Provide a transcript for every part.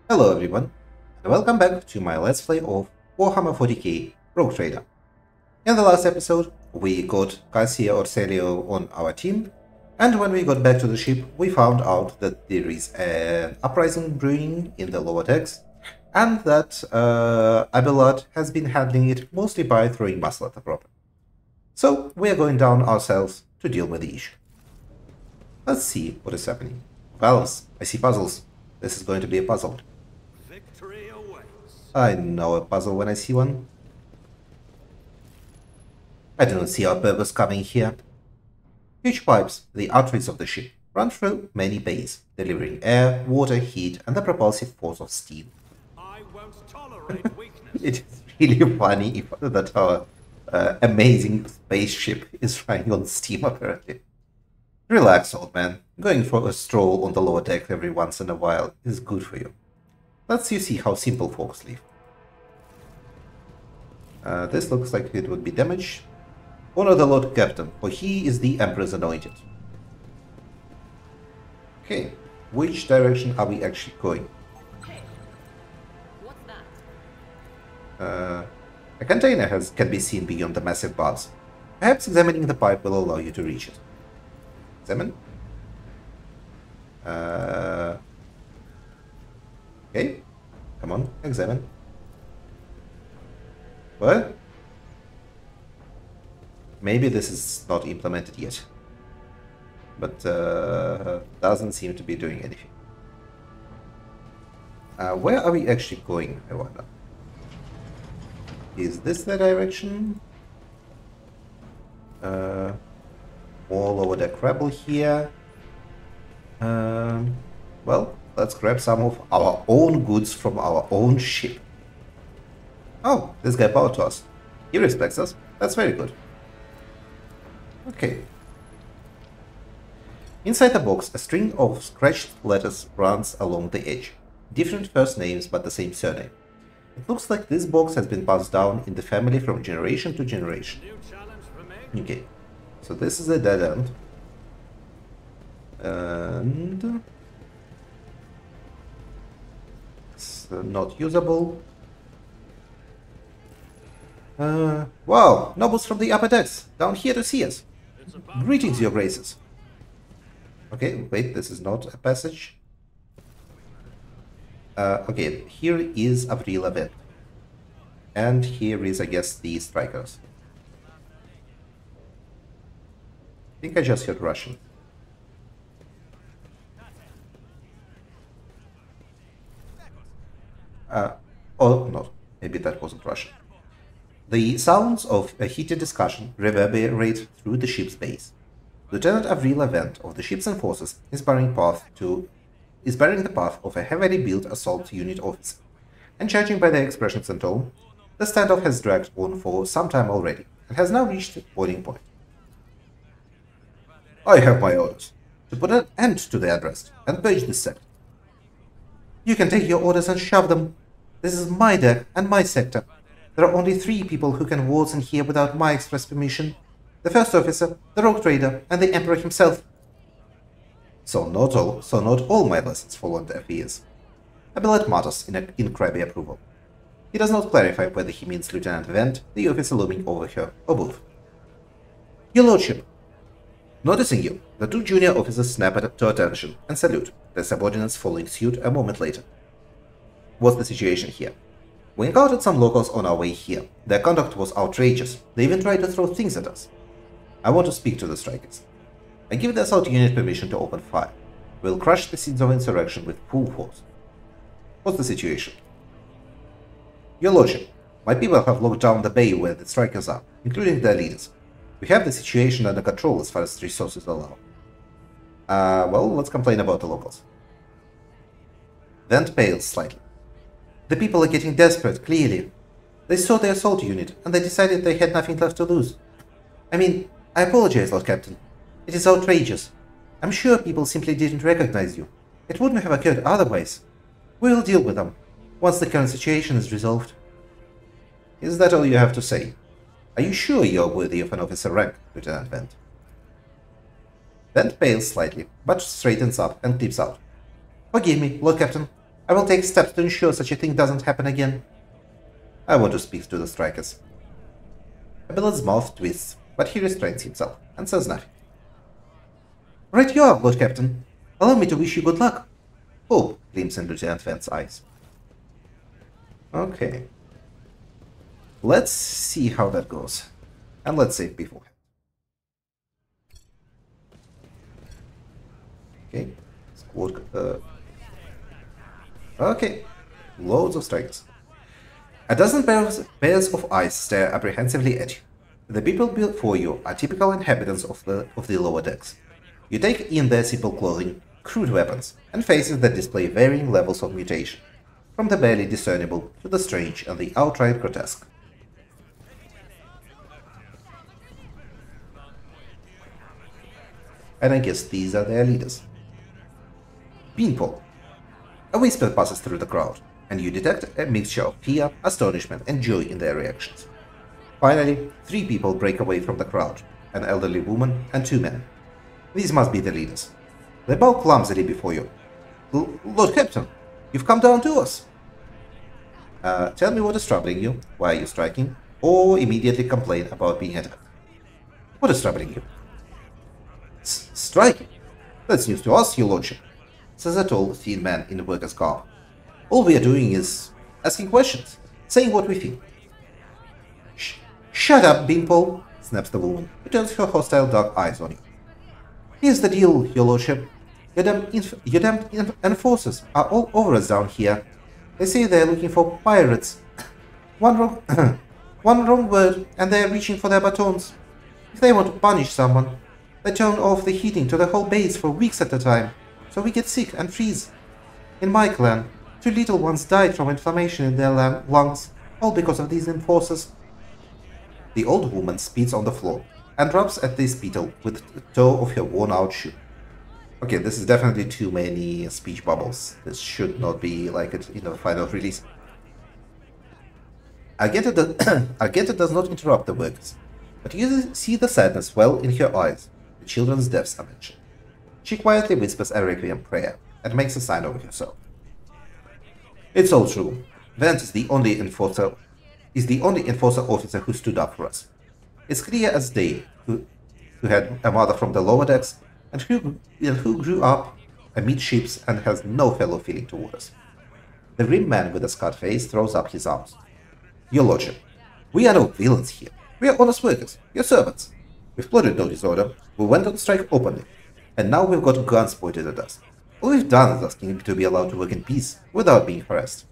Hello everyone, and welcome back to my Let's Play of Warhammer 40k Rogue Trader. In the last episode, we got Cassia Orselio on our team, and when we got back to the ship, we found out that there is an uprising brewing in the lower decks, and that Abelard has been handling it mostly by throwing muscle at the problem. So we are going down ourselves to deal with the issue. Let's see what is happening. Valves, I see puzzles. This is going to be a puzzle. Victory awaits. I know a puzzle when I see one. I do not see our purpose coming here. Huge pipes, the arteries of the ship, run through many bays, delivering air, water, heat, and the propulsive force of steam. I won't tolerate weakness. It is really funny that our amazing spaceship is running on steam, apparently. Relax, old man. Going for a stroll on the lower deck every once in a while is good for you. Let's you see how simple folks live. This looks like it would be damage. Honor the Lord Captain, for he is the Emperor's anointed. Okay, which direction are we actually going? Hey, what's that? A container can be seen beyond the massive bars. Perhaps examining the pipe will allow you to reach it. Examine? Okay, come on, examine. What? Maybe this is not implemented yet, but doesn't seem to be doing anything. Where are we actually going, I wonder? Is this the direction? More lower deck rebel here. Well, let's grab some of our own goods from our own ship. Oh, this guy bowed to us. He respects us. That's very good. Okay. Inside the box, a string of scratched letters runs along the edge. Different first names, but the same surname. It looks like this box has been passed down in the family from generation to generation. New challenge for me. Okay. So this is a dead end. And it's not usable. Wow, nobles from the upper decks, down here to see us. It's about Greetings, your graces. Okay, wait, this is not a passage. Okay, here is Avril Lavigne. And here is, I guess, the strikers. I think I just heard Russian. Oh, no, maybe that wasn't Russian. The sounds of a heated discussion reverberate through the ship's base. Lieutenant Avril Lavigne of the ship's enforcers is barring the path of a heavily built assault unit officer, and judging by their expressions and tone, the standoff has dragged on for some time already, and has now reached boiling point. I have my orders to put an end to the unrest and purge this sector. You can take your orders and shove them. This is my deck and my sector. There are only 3 people who can waltz in here without my express permission. The first officer, the rogue trader, and the Emperor himself. So not all my lessons fall on deaf ears. Abelard mutters in crabby approval. He does not clarify whether he means Lieutenant Vent, the officer looming over her, or both. Your Lordship. Noticing you, the 2 junior officers snap to attention and salute, their subordinates following suit a moment later. What's the situation here? We encountered some locals on our way here. Their conduct was outrageous. They even tried to throw things at us. I want to speak to the strikers. I give the assault unit permission to open fire. We'll crush the seeds of insurrection with full force. What's the situation? Your Lordship, my people have locked down the bay where the strikers are, including their leaders. We have the situation under control as far as resources allow. Well, let's complain about the locals. Vent pales slightly. The people are getting desperate, clearly. They saw the assault unit, and they decided they had nothing left to lose. I mean, I apologize, Lord Captain. It is outrageous. I'm sure people simply didn't recognize you. It wouldn't have occurred otherwise. We'll deal with them, once the current situation is resolved. Is that all you have to say? Are you sure you're worthy of an officer rank, Lieutenant Vent? Vent pales slightly, but straightens up and clips out. Forgive me, Lord Captain. I will take steps to ensure such a thing doesn't happen again. I want to speak to the strikers. Abelard's mouth twists, but he restrains himself and says nothing. Right you are, Lord Captain. Allow me to wish you good luck. Hope gleams in Lieutenant Vance's eyes. Okay. Let's see how that goes. And let's save beforehand. Okay. Squad. Okay. Loads of strikers. A dozen pairs of eyes stare apprehensively at you. The people before you are typical inhabitants of the lower decks. You take in their simple clothing, crude weapons, and faces that display varying levels of mutation, from the barely discernible to the strange and the outright grotesque. And I guess these are their leaders. Beanpole. A whisper passes through the crowd, and you detect a mixture of fear, astonishment, and joy in their reactions. Finally, 3 people break away from the crowd, an elderly woman and 2 men. These must be the leaders. They bow clumsily before you. Lord Captain, you've come down to us. Tell me what is troubling you, why are you striking, or immediately complain about being attacked. What is troubling you? Striking? That's news to us, your lordship, says a tall, thin man in a worker's garb. All we are doing is asking questions, saying what we feel. Shut up, Beanpole, snaps the woman, who turns her hostile dark eyes on you. Here's the deal, your lordship. Your damned enforcers are all over us down here. They say they're looking for pirates. One wrong word, and they're reaching for their batons. If they want to punish someone, they turn off the heating to the whole base for weeks at a time, so we get sick and freeze. In my clan, 2 little ones died from inflammation in their lungs, all because of these enforcers. The old woman spits on the floor and rubs at the spittle with the toe of her worn-out shoe. Okay, this is definitely too many speech bubbles. This should not be like it in the final release. Argenta does not interrupt the workers, but you see the sadness well in her eyes. The children's deaths are mentioned. She quietly whispers a requiem prayer and makes a sign over herself. It's all true. Vance is the only enforcer officer who stood up for us. It's clear as day who had a mother from the lower decks and who grew up amidships and has no fellow feeling toward us. The grim man with a scarred face throws up his arms. Your lordship, we are no villains here. We are honest workers, your servants. We've plotted no disorder, we went on strike openly, and now we've got guns pointed at us. All we've done is asking to be allowed to work in peace, without being harassed.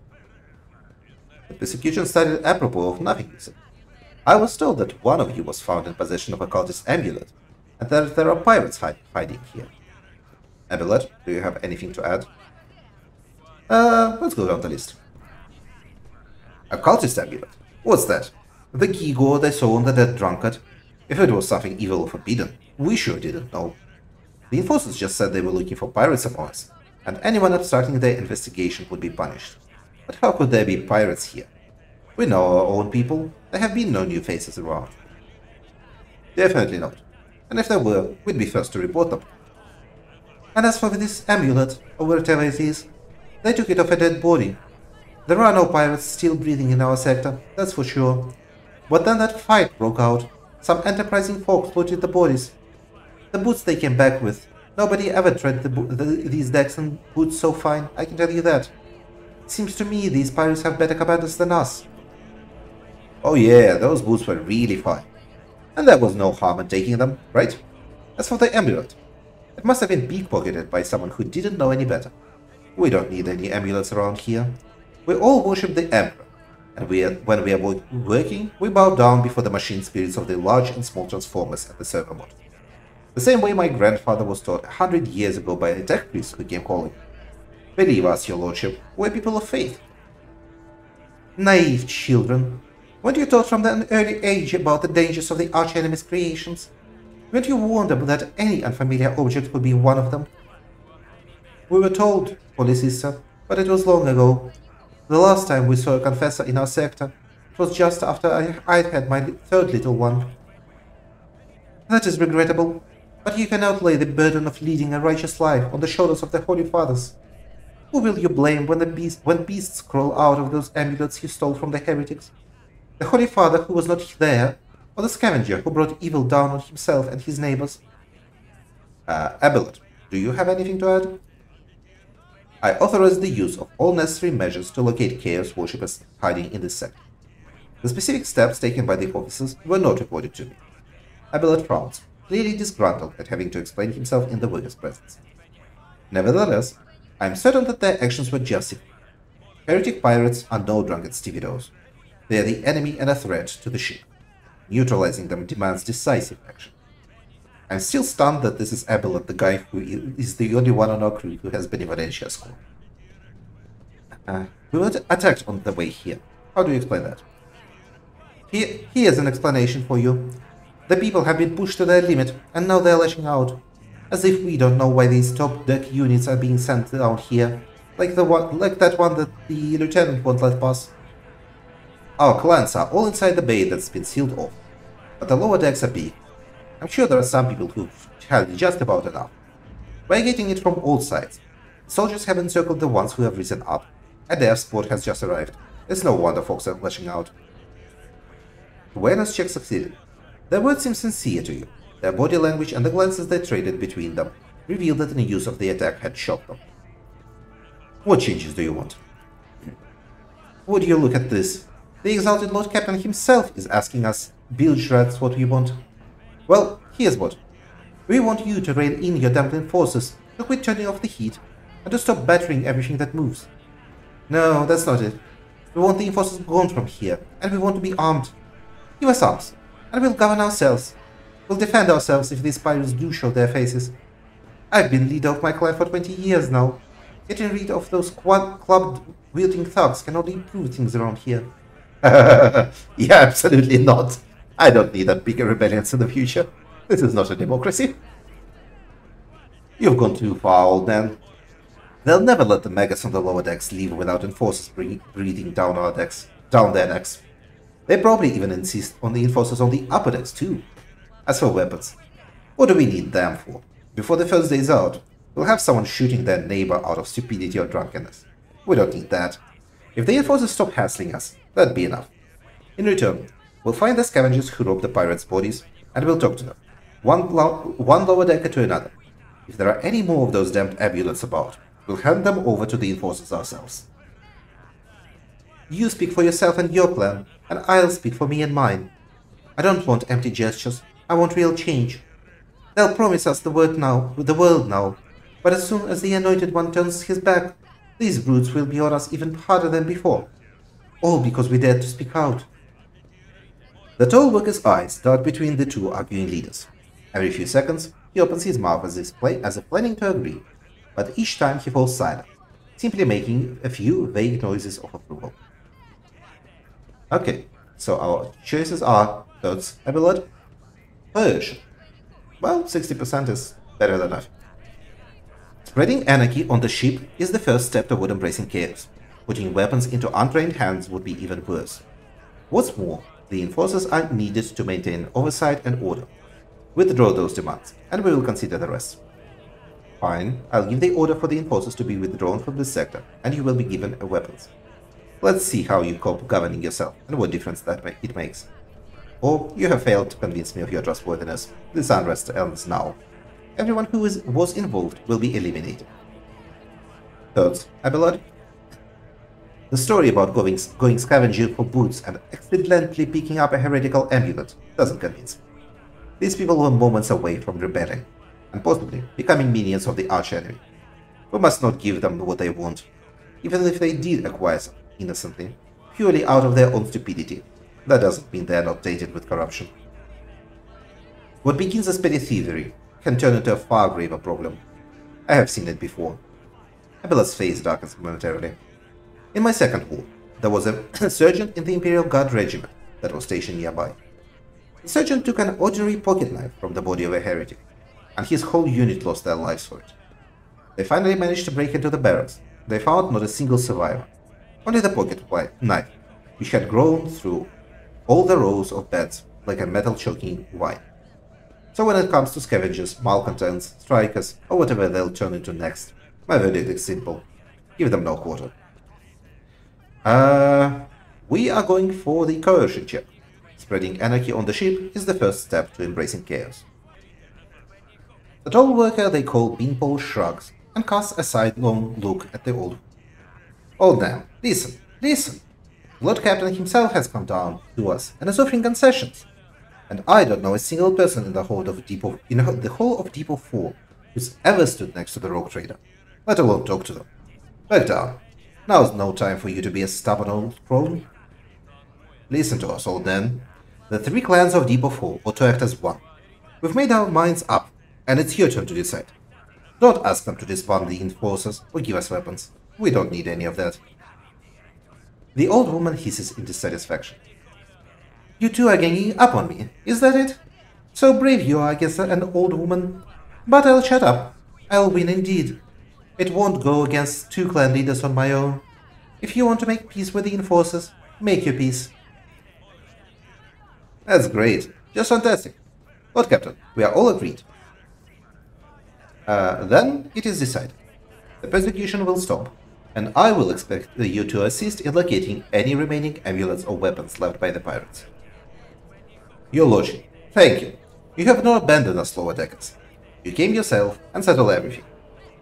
The persecution started apropos of nothing, you said. I was told that one of you was found in possession of a cultist amulet, and that there are pirates hiding here. Abelard, do you have anything to add? Let's go down the list. A cultist amulet? What's that? The gewgaw they saw on the dead drunkard? If it was something evil or forbidden, we sure didn't know. The enforcers just said they were looking for pirates among us, and anyone obstructing their investigation would be punished. But how could there be pirates here? We know our own people. There have been no new faces around. Definitely not. And if there were, we'd be first to report them. And as for this amulet, or whatever it is, they took it off a dead body. There are no pirates still breathing in our sector, that's for sure. But then that fight broke out. Some enterprising folks looted the bodies. The boots they came back with. Nobody ever tread these decks in boots so fine, I can tell you that. Seems to me these pirates have better commanders than us. Oh yeah, those boots were really fine. And there was no harm in taking them, right? As for the amulet, it must have been pickpocketed by someone who didn't know any better. We don't need any amulets around here. We all worship the Emperor, and when we are working, we bow down before the machine spirits of the large and small transformers at the server mod. The same way my grandfather was taught 100 years ago by a tech priest who came calling. Believe us, your lordship, we're people of faith. Naive children. Weren't you taught from an early age about the dangers of the arch-enemy's creations? Weren't you warned that any unfamiliar object would be one of them? We were told, Holy Sister, but it was long ago. The last time we saw a confessor in our sector, it was just after I'd had my 3rd little one. That is regrettable, but you cannot lay the burden of leading a righteous life on the shoulders of the Holy Fathers. Who will you blame when beasts crawl out of those amulets you stole from the heretics? The Holy Father who was not there, or the scavenger who brought evil down on himself and his neighbors? Abelard, do you have anything to add? I authorize the use of all necessary measures to locate Chaos worshippers hiding in this sect. The specific steps taken by the officers were not reported to me. Abelard frowns, clearly disgruntled at having to explain himself in the Workers' presence. Nevertheless, I am certain that their actions were justified. Heretic pirates are no drunken stevedots. They are the enemy and a threat to the ship. Neutralizing them demands decisive action. I'm still stunned that this is Abelard, the guy who is the only one on our crew who has benevolentia score. We were attacked on the way here. How do you explain that? Here's an explanation for you. The people have been pushed to their limit, and now they're lashing out. As if we don't know why these top-deck units are being sent down here, like that one that the lieutenant won't let pass. Our clans are all inside the bay that's been sealed off, but the lower decks are big. I'm sure there are some people who've had just about enough. We're getting it from all sides. The soldiers have encircled the ones who have risen up. A death spot has just arrived. It's no wonder folks are lashing out. Awareness check succeeded. Their words seem sincere to you. Their body language and the glances they traded between them revealed that the news of the attack had shocked them. What changes do you want? Would you look at this? The exalted Lord Captain himself is asking us, bilge rats, what we want. Well, here's what. We want you to rein in your dumpling forces, to quit turning off the heat, and to stop battering everything that moves. No, that's not it. We want the enforcers gone from here, and we want to be armed. Give us arms, and we'll govern ourselves. We'll defend ourselves if these pirates do show their faces. I've been leader of my clan for 20 years now. Getting rid of those club-wielding thugs can only improve things around here. Yeah, absolutely not. I don't need a bigger rebellions in the future. This is not a democracy. You've gone too far, old man. They'll never let the maggots on the lower decks leave without enforcers breathing down their necks. They probably even insist on the enforcers on the upper decks too. As for weapons, what do we need them for? Before the first day's out, we'll have someone shooting their neighbor out of stupidity or drunkenness. We don't need that. If the enforcers stop hassling us, that'd be enough. In return, we'll find the scavengers who robbed the pirates' bodies, and we'll talk to them, one lower decker to another. If there are any more of those damned amulets about, we'll hand them over to the enforcers ourselves. You speak for yourself and your clan, and I'll speak for me and mine. I don't want empty gestures, I want real change. They'll promise us the world now, but as soon as the Anointed One turns his back, these brutes will be on us even harder than before. All because we dared to speak out. The tall worker's eyes dart between the two arguing leaders. Every few seconds, he opens his mouth as if planning to agree, but each time he falls silent, simply making a few vague noises of approval. Okay, so our choices are thoughts, Abelard, Persian. Well, 60% is better than nothing. Spreading anarchy on the ship is the first step toward embracing chaos. Putting weapons into untrained hands would be even worse. What's more, the enforcers are needed to maintain oversight and order. Withdraw those demands, and we will consider the rest. Fine, I'll give the order for the enforcers to be withdrawn from this sector, and you will be given weapons. Let's see how you cope governing yourself, and what difference it makes. Or you have failed to convince me of your trustworthiness. This unrest ends now. Everyone who was involved will be eliminated. Thoughts, Abelard? The story about going scavenging for boots and accidentally picking up a heretical amulet doesn't convince me. These people were moments away from rebelling, and possibly becoming minions of the arch-enemy. We must not give them what they want, even if they did acquire something innocently, purely out of their own stupidity. That doesn't mean they are not tainted with corruption. What begins as petty thievery can turn into a far graver problem. I have seen it before. Abelard's face darkens momentarily. In my second war, there was a sergeant in the Imperial Guard regiment that was stationed nearby. The sergeant took an ordinary pocket knife from the body of a heretic, and his whole unit lost their lives for it. They finally managed to break into the barracks. They found not a single survivor, only the pocket knife, which had grown through all the rows of beds like a metal-choking vine. So when it comes to scavengers, malcontents, strikers, or whatever they'll turn into next, my verdict is simple. Give them no quarter. We are going for the coercion check. Spreading anarchy on the ship is the first step to embracing chaos. The tall worker they call Beanpole shrugs and casts a sidelong look at the old man. Listen, listen. The Lord Captain himself has come down to us and is offering concessions. And I don't know a single person in the whole of Depot 4 who's ever stood next to the rogue trader, let alone talk to them. Back down. Now's no time for you to be a stubborn old crone. Listen to us, old man. The 3 clans of Depot 4 ought to act as one. We've made our minds up, and it's your turn to decide. Don't ask them to disband the enforcers or give us weapons. We don't need any of that. The old woman hisses in dissatisfaction. You two are ganging up on me, is that it? So brave you are against an old woman. But I'll shut up. I'll win indeed. It won't go against 2 clan leaders on my own. If you want to make peace with the enforcers, make your peace. That's great. Just fantastic. Lord Captain, we are all agreed. Then it is decided. The persecution will stop, and I will expect you to assist in locating any remaining amulets or weapons left by the pirates. Your Lordship, thank you. You have not abandoned us, lower deckers. You came yourself and settled everything.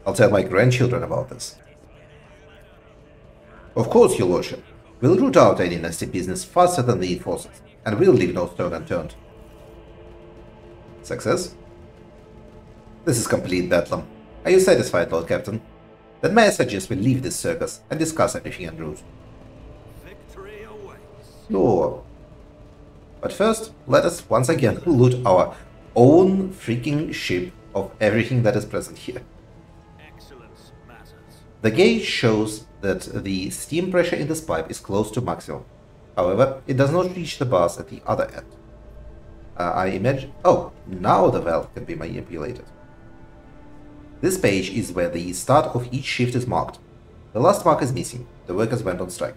I'll tell my grandchildren about this. Of course, Your Lordship. We'll root out any nasty business faster than the enforcers, and we'll leave no stone unturned. Success? This is complete bedlam. Are you satisfied, Lord Captain? Then may I suggest we leave this circus and discuss everything en route? Victory awaits. Sure. But first, let us once again loot our own freaking ship of everything that is present here. Excellence matters. The gauge shows that the steam pressure in this pipe is close to maximum. However, it does not reach the bars at the other end. I imagine... Oh, now the valve can be manipulated. This page is where the start of each shift is marked. The last mark is missing. The workers went on strike.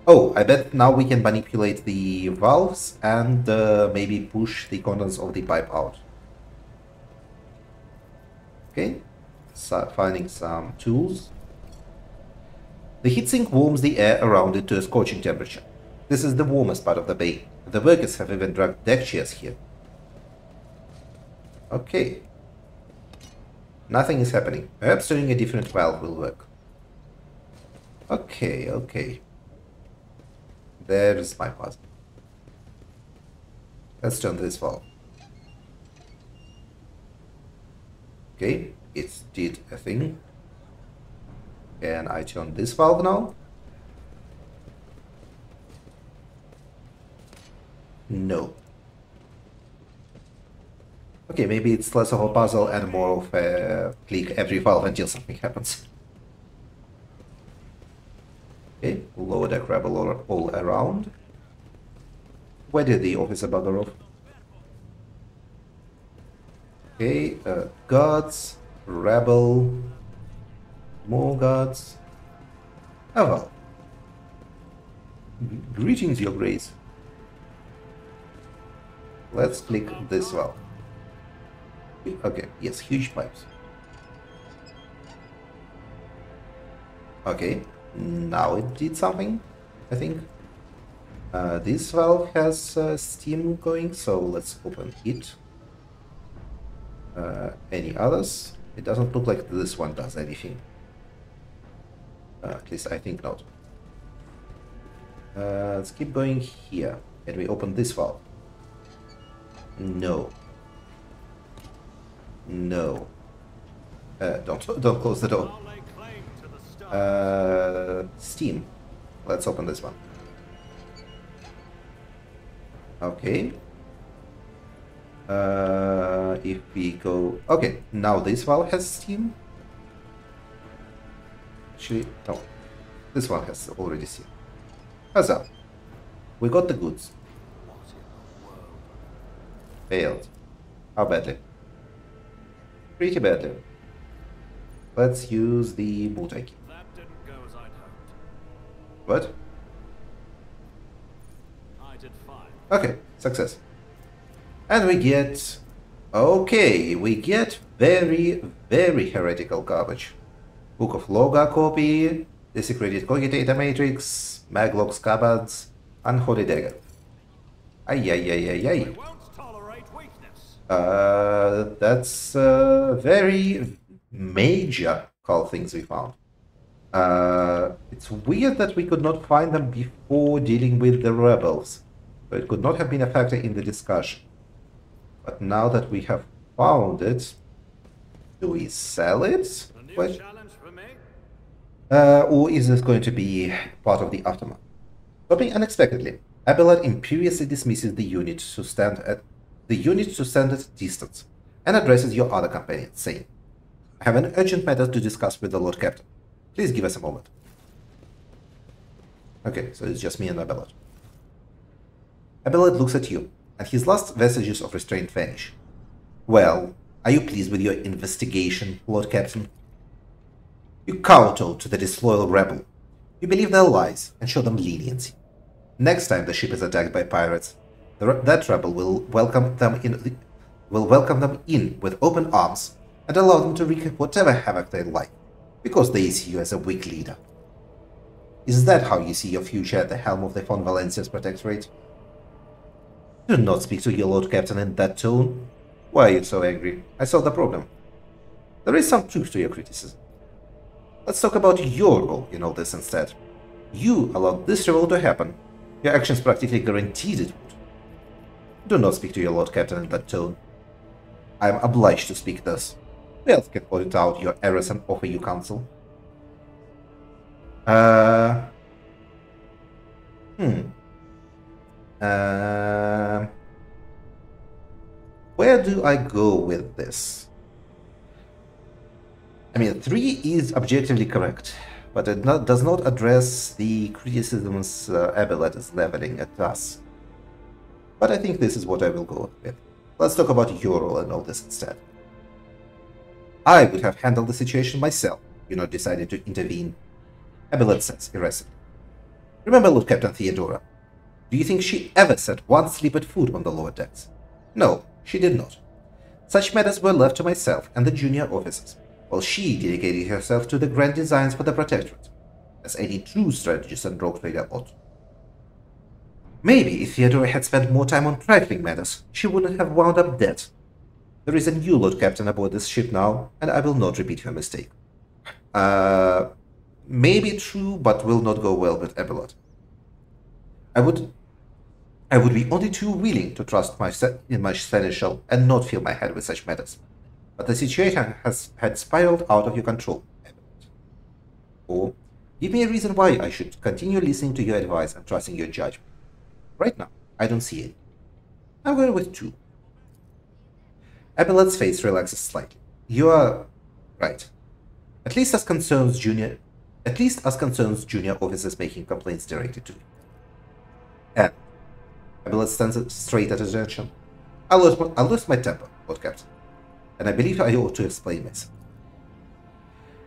Oh, I bet now we can manipulate the valves and maybe push the contents of the pipe out. Okay, so finding some tools. The heatsink warms the air around it to a scorching temperature. This is the warmest part of the bay. The workers have even dragged deck chairs here. Okay. Nothing is happening. Perhaps turning a different valve will work. Okay, okay. There's my puzzle. Let's turn this valve. Okay, it did a thing. Can I turn this valve now? No. Okay, maybe it's less of a puzzle and more of a click every valve until something happens. Okay, lower deck rebel all around. Where did the officer bugger off? Okay, guards, rebel, more guards. Oh well. Greetings, Your Grace. Let's click this valve. Okay, yes, huge pipes. Okay, now it did something, I think. This valve has steam going, so let's open it. Any others? It doesn't look like this one does anything. At least I think not. Let's keep going here. Can we open this valve? No. No. Don't close the door. I'll lay claim to the stone. Steam. Let's open this one. Okay. If we go... Okay, now this valve has steam. Actually, no. This one has already steam. Huzzah. We got the goods. Failed. How badly? Pretty badly. Let's use the multi-key. That didn't go as I'd hoped. What? I did fine. Okay, success. And we get... Okay, we get very, very heretical garbage. Book of Loga copy, Desecrated Cogitator Matrix, Maglock Scabbards, Unholy Dagger. Ay, ay, ay, ay, ay. We won't tolerate weakness. That's very major call things we found. It's weird that we could not find them before dealing with the rebels, so it could not have been a factor in the discussion. But now that we have found it, do we sell it? A new What? challenge for me? Or is this going to be part of the aftermath? Stopping unexpectedly, Abelard imperiously dismisses the unit to stand at distance and addresses your other companion, saying, "I have an urgent matter to discuss with the Lord Captain. Please give us a moment." Okay, so it's just me and Abelard. Abelard looks at you, and his last vestiges of restraint vanish. "Well, are you pleased with your investigation, Lord Captain?" You kowtow to the disloyal rebel. You believe their lies and show them leniency. Next time the ship is attacked by pirates, that rebel will welcome them in with open arms and allow them to wreak whatever havoc they like, because they see you as a weak leader. Is that how you see your future at the helm of the Von Valencia's Protectorate? Do not speak to your Lord Captain in that tone. Why are you so angry? I saw the problem. There is some truth to your criticism. Let's talk about your role in all this instead. You allowed this revolt to happen. Your actions practically guaranteed it would. Do not speak to your Lord Captain in that tone. I am obliged to speak thus. Who else can point out your errors and offer you counsel? Where do I go with this? I mean, 3 is objectively correct, but it does not address the criticisms Abelard is leveling at us. But I think this is what I will go with. Let's talk about your role in all this instead. I would have handled the situation myself, you not decided to intervene. Abelard says irascibly. Remember Lord Captain Theodora. Do you think she ever set one sleeped foot on the lower decks? No, she did not. Such matters were left to myself and the junior officers, while she dedicated herself to the grand designs for the Protectorate, as any true strategist and rogue trader ought. Maybe if Theodora had spent more time on trifling matters, she wouldn't have wound up dead. There is a new Lord Captain aboard this ship now, and I will not repeat her mistake. Maybe true, but will not go well with Abelard. I would be only too willing to trust in my seneschal and not fill my head with such matters. But the situation had spiraled out of your control, Abelard. Or, give me a reason why I should continue listening to your advice and trusting your judgment. Right now, I don't see any. I'm going with 2. Abelard's face relaxes slightly. You are right. At least as concerns junior officers making complaints directed to me. And Abelard stands straight at attention. I lost my temper, Lord Captain, and I believe I ought to explain myself.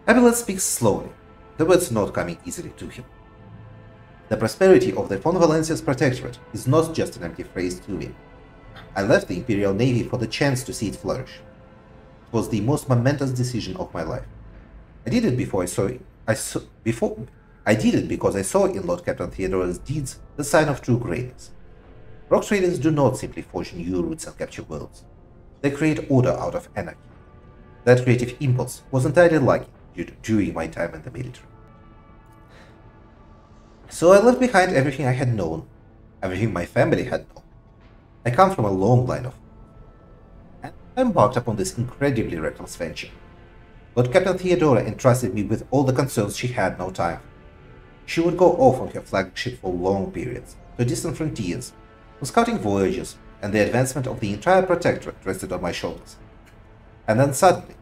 Abelard speaks slowly, the words not coming easily to him. The prosperity of the Von Valencia's Protectorate is not just an empty phrase to me. I left the Imperial Navy for the chance to see it flourish. It was the most momentous decision of my life. I did it because I saw in Lord Captain Theodora's deeds the sign of true greatness. Rogue traders do not simply forge new routes and capture worlds. They create order out of anarchy. That creative impulse was entirely lacking during my time in the military. So I left behind everything I had known, everything my family had known. I come from a long line of and I embarked upon this incredibly reckless venture. Lord Captain Theodora entrusted me with all the concerns she had no time for. She would go off on her flagship for long periods, to distant frontiers, on scouting voyages, and the advancement of the entire Protectorate rested on my shoulders. And then suddenly,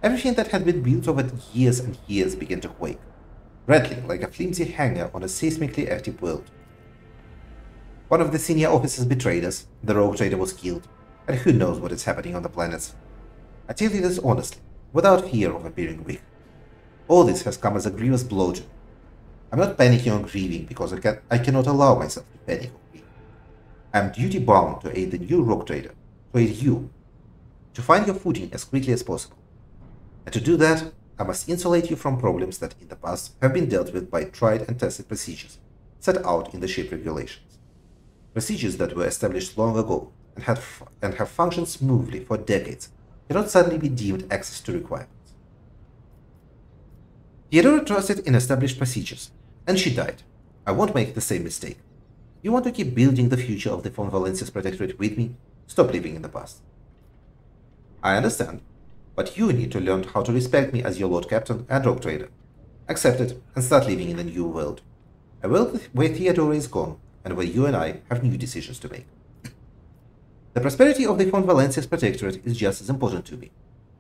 everything that had been built over years and years began to quake, rattling like a flimsy hanger on a seismically active world. One of the senior officers betrayed us, the rogue trader was killed, and who knows what is happening on the planets. I tell you this honestly, without fear of appearing weak. All this has come as a grievous blow to me. I'm not panicking or grieving because I cannot allow myself to panic or grieve. I am duty-bound to aid the new rogue trader, to aid you, to find your footing as quickly as possible. And to do that, I must insulate you from problems that in the past have been dealt with by tried and tested procedures set out in the ship regulations. Procedures that were established long ago and have functioned smoothly for decades cannot suddenly be deemed access to requirements. Theodora trusted in established procedures, and she died. I won't make the same mistake. You want to keep building the future of the von Valencia's protectorate with me? Stop living in the past. I understand, but you need to learn how to respect me as your Lord Captain and Rogue Trader. Accept it and start living in a new world. A world where Theodora is gone, and where you and I have new decisions to make. The prosperity of the von Valencia's protectorate is just as important to me.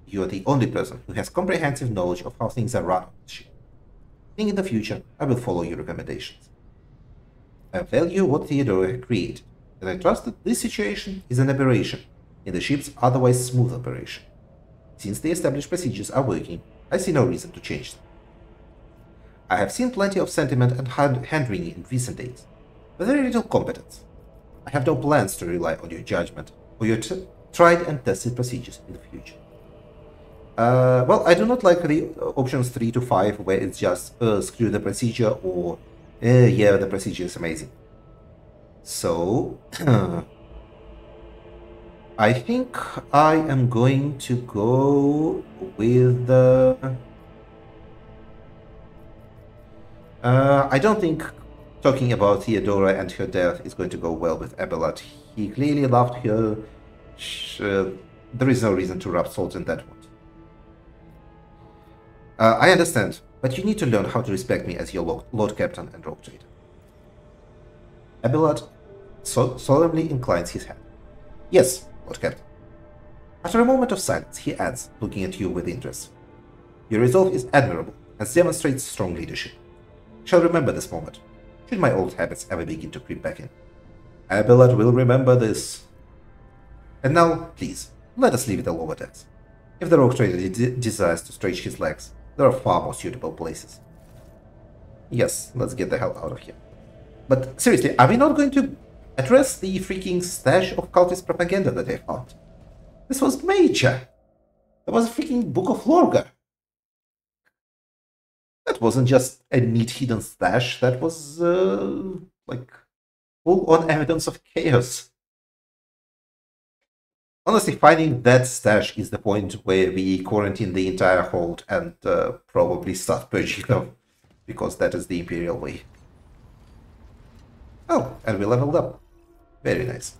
You are the only person who has comprehensive knowledge of how things are run on this ship. Think in the future, I will follow your recommendations. I value what Theodora created, and I trust that this situation is an aberration in the ship's otherwise smooth operation. Since the established procedures are working, I see no reason to change them. I have seen plenty of sentiment and hand-wringing in recent days, but very little competence. I have no plans to rely on your judgment or your tried and tested procedures in the future. Well, I do not like the options 3 to 5 where it's just screw the procedure or yeah, the procedure is amazing. So, I think I am going to go with the... I don't think talking about Theodora and her death is going to go well with Abelard. He clearly loved her. There is no reason to rub salt in that wound. I understand, but you need to learn how to respect me as your Lord Captain and Rogue Trader. Abelard solemnly inclines his head. Yes, Lord Captain. After a moment of silence, he adds, looking at you with interest. Your resolve is admirable and demonstrates strong leadership. I shall remember this moment, should my old habits ever begin to creep back in. Abelard will remember this. And now, please, let us leave it the lower decks. If the Rogue Trader desires to stretch his legs, there are far more suitable places. Yes, let's get the hell out of here. But seriously, are we not going to address the freaking stash of cultist propaganda that I found? This was major. There was a freaking Book of Lorgar. That wasn't just a neat hidden stash, that was, like, full-on evidence of chaos. Honestly, finding that stash is the point where we quarantine the entire hold and probably start purging them, because that is the Imperial way. Oh, and we leveled up. Very nice.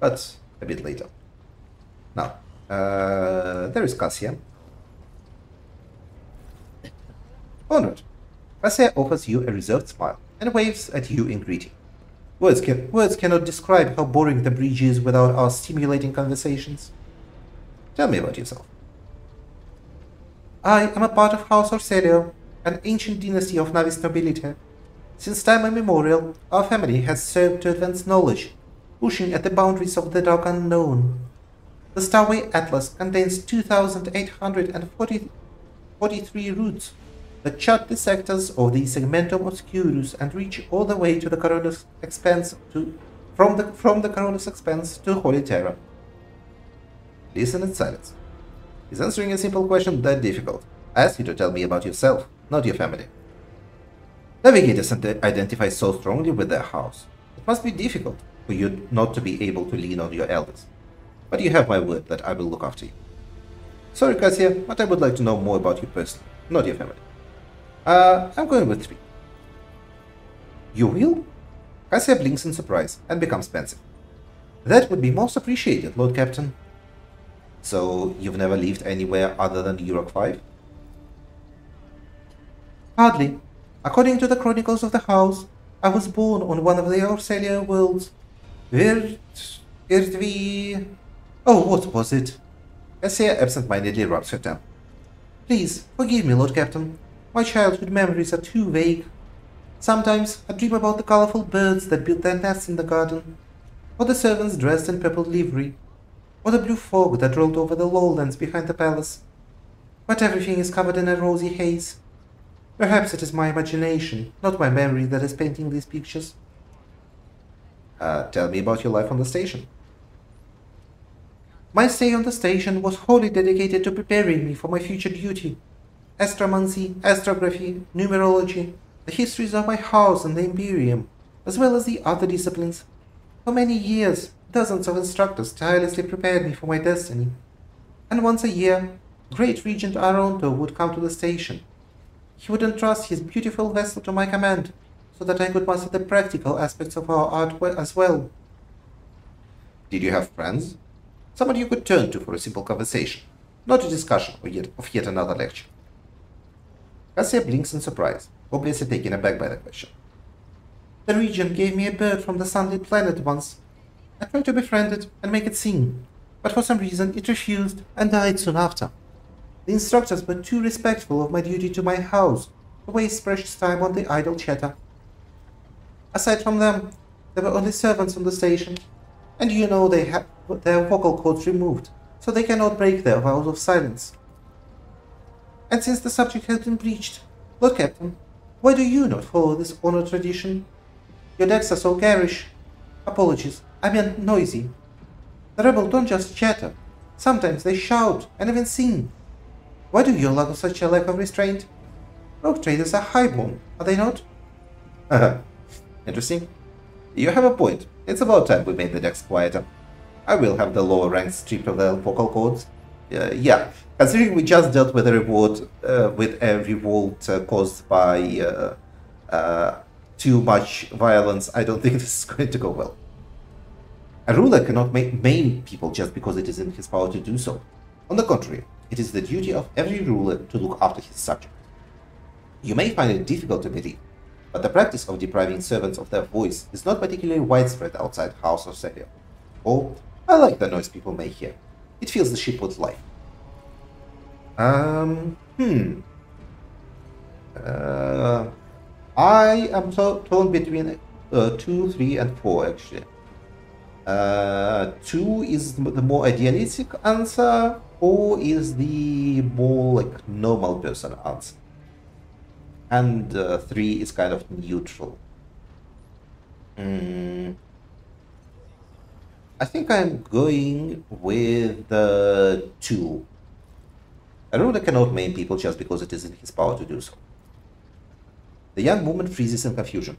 But a bit later. Now, there is Cassia. Honored. Cassia offers you a reserved smile and waves at you in greeting. Words cannot describe how boring the bridge is without our stimulating conversations. Tell me about yourself. I am a part of House Orselio, an ancient dynasty of Navis nobility. Since time immemorial, our family has served to advance knowledge, pushing at the boundaries of the dark unknown. The Starway Atlas contains 2,843 routes that chart the sectors of the Segmentum Obscurus and reach all the way to the Coronus Expanse from the Coronus Expanse to Holy Terra. Listen in silence. Is answering a simple question that difficult? I ask you to tell me about yourself, not your family. Navigators identify so strongly with their house. It must be difficult for you not to be able to lean on your elders. But you have my word that I will look after you. Sorry, Cassia, but I would like to know more about you personally, not your family. I'm going with 3. You will? Cassia blinks in surprise and becomes pensive. That would be most appreciated, Lord Captain. So, you've never lived anywhere other than Euroc 5? Hardly. According to the chronicles of the house, I was born on one of the Orselio worlds. Oh, what was it? Cassia absent-mindedly rubs her tongue. Please, forgive me, Lord Captain. My childhood memories are too vague. Sometimes I dream about the colorful birds that built their nests in the garden, or the servants dressed in purple livery, or the blue fog that rolled over the lowlands behind the palace. But everything is covered in a rosy haze. Perhaps it is my imagination, not my memory, that is painting these pictures. Tell me about your life on the station. My stay on the station was wholly dedicated to preparing me for my future duty. Astromancy, astrography, numerology, the histories of my house and the Imperium, as well as the other disciplines. For many years, dozens of instructors tirelessly prepared me for my destiny. And once a year, Great Regent Aronto would come to the station. He would entrust his beautiful vessel to my command, so that I could master the practical aspects of our art as well. Did you have friends? Someone you could turn to for a simple conversation, not a discussion of yet another lecture. Cassia blinks in surprise, obviously taken aback by the question. The Regent gave me a bird from the sunlit planet once. I tried to befriend it and make it sing, but for some reason it refused and died soon after. The instructors were too respectful of my duty to my house to waste precious time on the idle chatter. Aside from them, there were only servants on the station, and you know they have their vocal cords removed, so they cannot break their vows of silence. And since the subject has been breached, Lord Captain, why do you not follow this honored tradition? Your decks are so garish. Apologies, I meant noisy. The rebels don't just chatter. Sometimes they shout and even sing. Why do you allow such a lack of restraint? Rogue traders are highborn, are they not? Interesting. You have a point. It's about time we made the decks quieter. I will have the lower ranks stripped of their vocal cords. Yeah, considering we just dealt with a revolt caused by too much violence, I don't think this is going to go well. A ruler cannot maim people just because it is in his power to do so. On the contrary, it is the duty of every ruler to look after his subjects. You may find it difficult to believe, but the practice of depriving servants of their voice is not particularly widespread outside House of Savior. Oh, I like the noise people make here. It fills the ship with life. I am torn between 2, 3, and 4 actually. 2 is the more idealistic answer, 4 is the more like normal person answer. And 3 is kind of neutral. I think I'm going with 2. A ruler cannot maim people just because it is in his power to do so. The young woman freezes in confusion.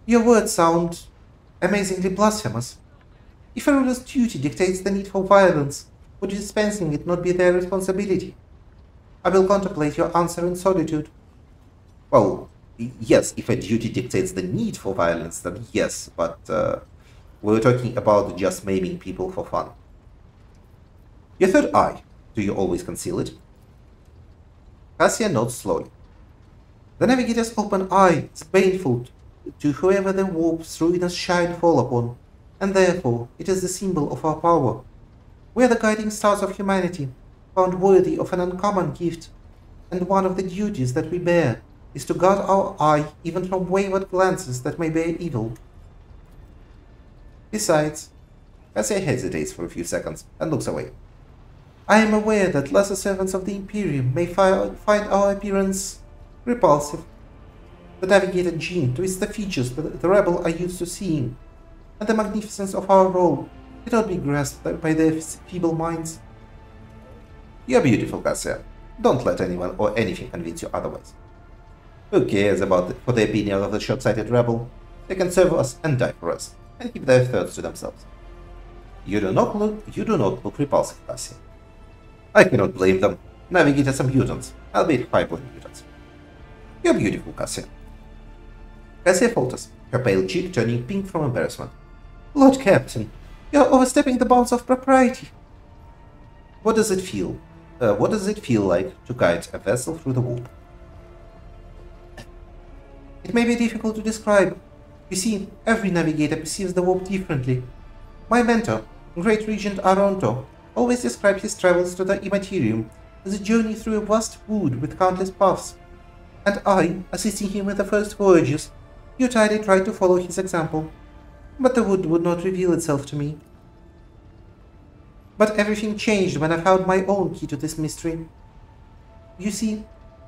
Your words sound amazingly blasphemous. If a ruler's duty dictates the need for violence, would dispensing it not be their responsibility? I will contemplate your answer in solitude. Well, yes, if a duty dictates the need for violence, then yes, but we're talking about just maiming people for fun. Your third eye, do you always conceal it? Cassia nods slowly. The navigator's open eye is baneful to whoever the warp's ruinous shine fall upon, and therefore it is the symbol of our power. We are the guiding stars of humanity, found worthy of an uncommon gift, and one of the duties that we bear is to guard our eye even from wayward glances that may bear evil. Besides, Cassia hesitates for a few seconds and looks away. I am aware that lesser servants of the Imperium may find our appearance repulsive. The navigator Jean twists the features that the rebel are used to seeing, and the magnificence of our role cannot be grasped by their feeble minds. You are beautiful, Cassia. Don't let anyone or anything convince you otherwise. Who cares for the opinion of the short-sighted rebel? They can serve us and die for us, and keep their thoughts to themselves. You do not look repulsive, Cassia. I cannot blame them. Navigators are mutants, albeit high-born mutants. You're beautiful, Cassia. Cassia falters, her pale cheek turning pink from embarrassment. Lord Captain, you're overstepping the bounds of propriety. What does it feel? What does it feel like to guide a vessel through the warp? It may be difficult to describe. You see, every navigator perceives the warp differently. My mentor, Great Regent Aronto, always described his travels to the Immaterium as a journey through a vast wood with countless paths, and I, assisting him with the first voyages, futilely tried to follow his example, but the wood would not reveal itself to me. But everything changed when I found my own key to this mystery. You see,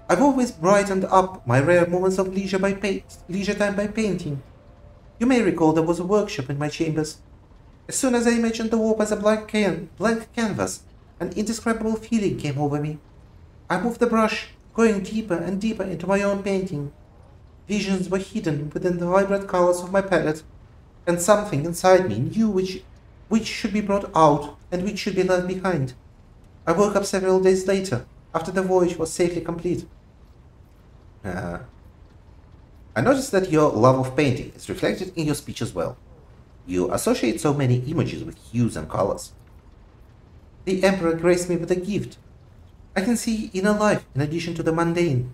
I've always brightened up my rare moments of leisure time by painting. You may recall there was a workshop in my chambers. As soon as I imagined the warp as a blank canvas, an indescribable feeling came over me. I moved the brush, going deeper and deeper into my own painting. Visions were hidden within the vibrant colors of my palette, and something inside me knew which should be brought out and which should be left behind. I woke up several days later, after the voyage was safely complete. I noticed that your love of painting is reflected in your speech as well. You associate so many images with hues and colors. The Emperor graced me with a gift. I can see inner life in addition to the mundane.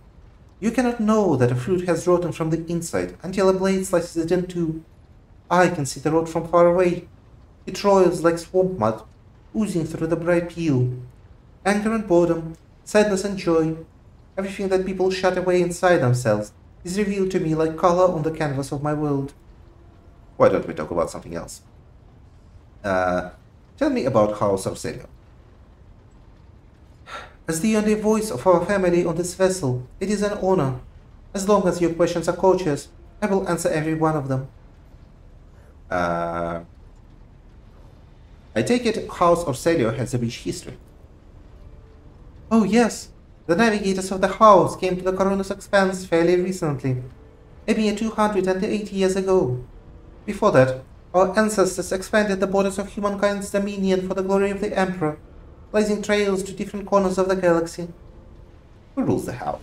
You cannot know that a fruit has rotten from the inside until a blade slices it in two. I can see the rot from far away. It roils like swamp mud, oozing through the bright peel. Anger and boredom, sadness and joy, everything that people shut away inside themselves is revealed to me like color on the canvas of my world. Why don't we talk about something else? Tell me about House Arcelio. As the only voice of our family on this vessel, it is an honor. As long as your questions are courteous, I will answer every one of them. I take it House Arcelio has a rich history. Oh yes, the navigators of the house came to the Coronus Expanse fairly recently, a mere 280 years ago. Before that, our ancestors expanded the borders of humankind's dominion for the glory of the Emperor, blazing trails to different corners of the galaxy. Who rules the house?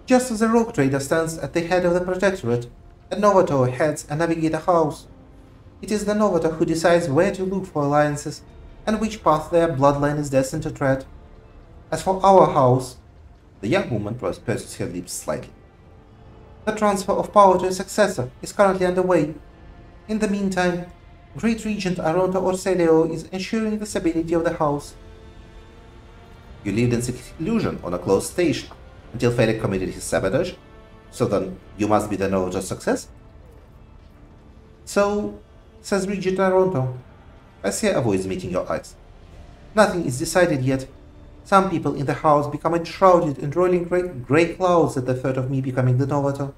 Just as a rogue trader stands at the head of the Protectorate, a Novator heads a Navigator house. It is the Novator who decides where to look for alliances and which path their bloodline is destined to tread. As for our house, the young woman purses her lips slightly. The transfer of power to a successor is currently underway. In the meantime, Great Regent Aronta Arcelio is ensuring the stability of the house. You lived in seclusion on a closed station until Fennec committed his sabotage, so then you must be the Novator's success? So, says Regent Aronta, Cassia avoids meeting your eyes. Nothing is decided yet. Some people in the house become enshrouded in rolling grey clouds at the thought of me becoming the Novator.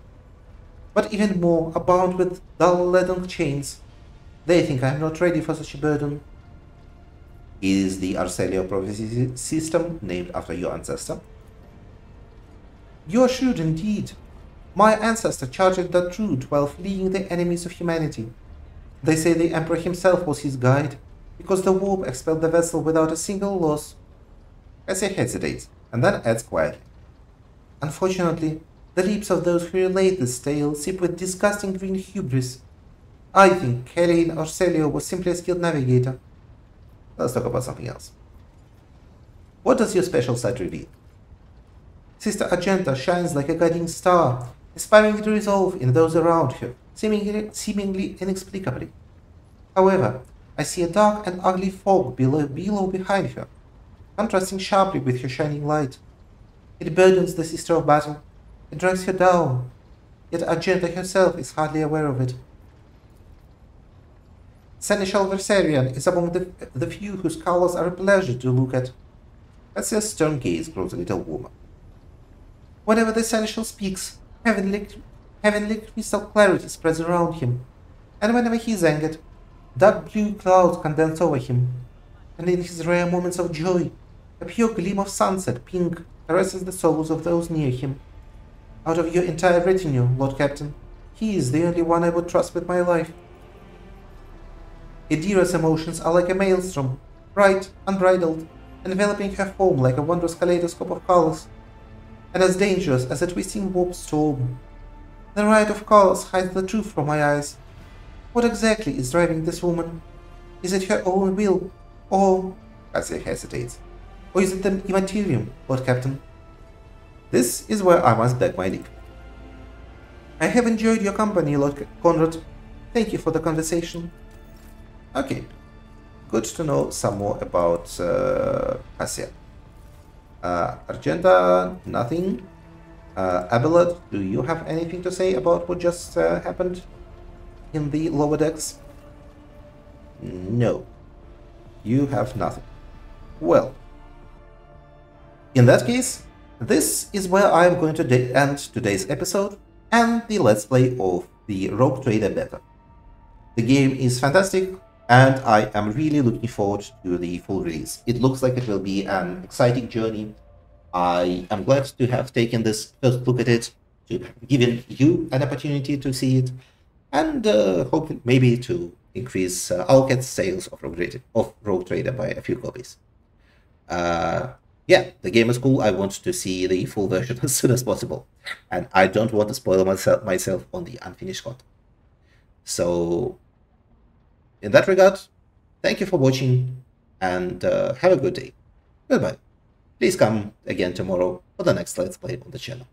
But even more are bound with dull leaden chains. They think I am not ready for such a burden. Is the Arcelio prophecy system named after your ancestor? You are shrewd indeed. My ancestor charted that route while fleeing the enemies of humanity. They say the Emperor himself was his guide, because the warp expelled the vessel without a single loss. Cassia hesitates, and then adds quietly. Unfortunately, the lips of those who relate this tale sip with disgusting green hubris. I think Caeline Arcelio was simply a skilled navigator. Let's talk about something else. What does your special sight reveal? Sister Argenta shines like a guiding star, inspiring the resolve in those around her, seemingly inexplicably. However, I see a dark and ugly fog below behind her, contrasting sharply with her shining light. It burdens the Sister of Battle. It drags her down, yet Argenta herself is hardly aware of it. Seneschal Versarian is among the few whose colors are a pleasure to look at. Cassia's stern gaze grows a little warmer. Whenever the Seneschal speaks, heavenly crystal clarity spreads around him, and whenever he is angered, dark blue clouds condense over him, and in his rare moments of joy, a pure gleam of sunset pink caresses the souls of those near him. Out of your entire retinue, Lord Captain, he is the only one I would trust with my life. Idira's emotions are like a maelstrom, bright, unbridled, enveloping her form like a wondrous kaleidoscope of colors, and as dangerous as a twisting warp storm. The riot of colors hides the truth from my eyes. What exactly is driving this woman? Is it her own will, or... Cassia hesitates. Or is it the Immaterium, Lord Captain? This is where I must beg my leave. I have enjoyed your company, Lord Conrad. Thank you for the conversation. Okay, good to know some more about Cassia. Argenta, nothing. Abelard, do you have anything to say about what just happened in the lower decks? No, you have nothing. Well, in that case, this is where I am going to end today's episode and the Let's Play of the Rogue Trader Beta. The game is fantastic, and I am really looking forward to the full release. It looks like it will be an exciting journey. I am glad to have taken this first look at it, to have given you an opportunity to see it, and hope maybe to increase Owlcat's sales of Rogue Trader by a few copies. Yeah, the game is cool. I want to see the full version as soon as possible, and I don't want to spoil myself on the unfinished content. So, in that regard, thank you for watching, and have a good day. Goodbye. Please come again tomorrow for the next Let's Play on the channel.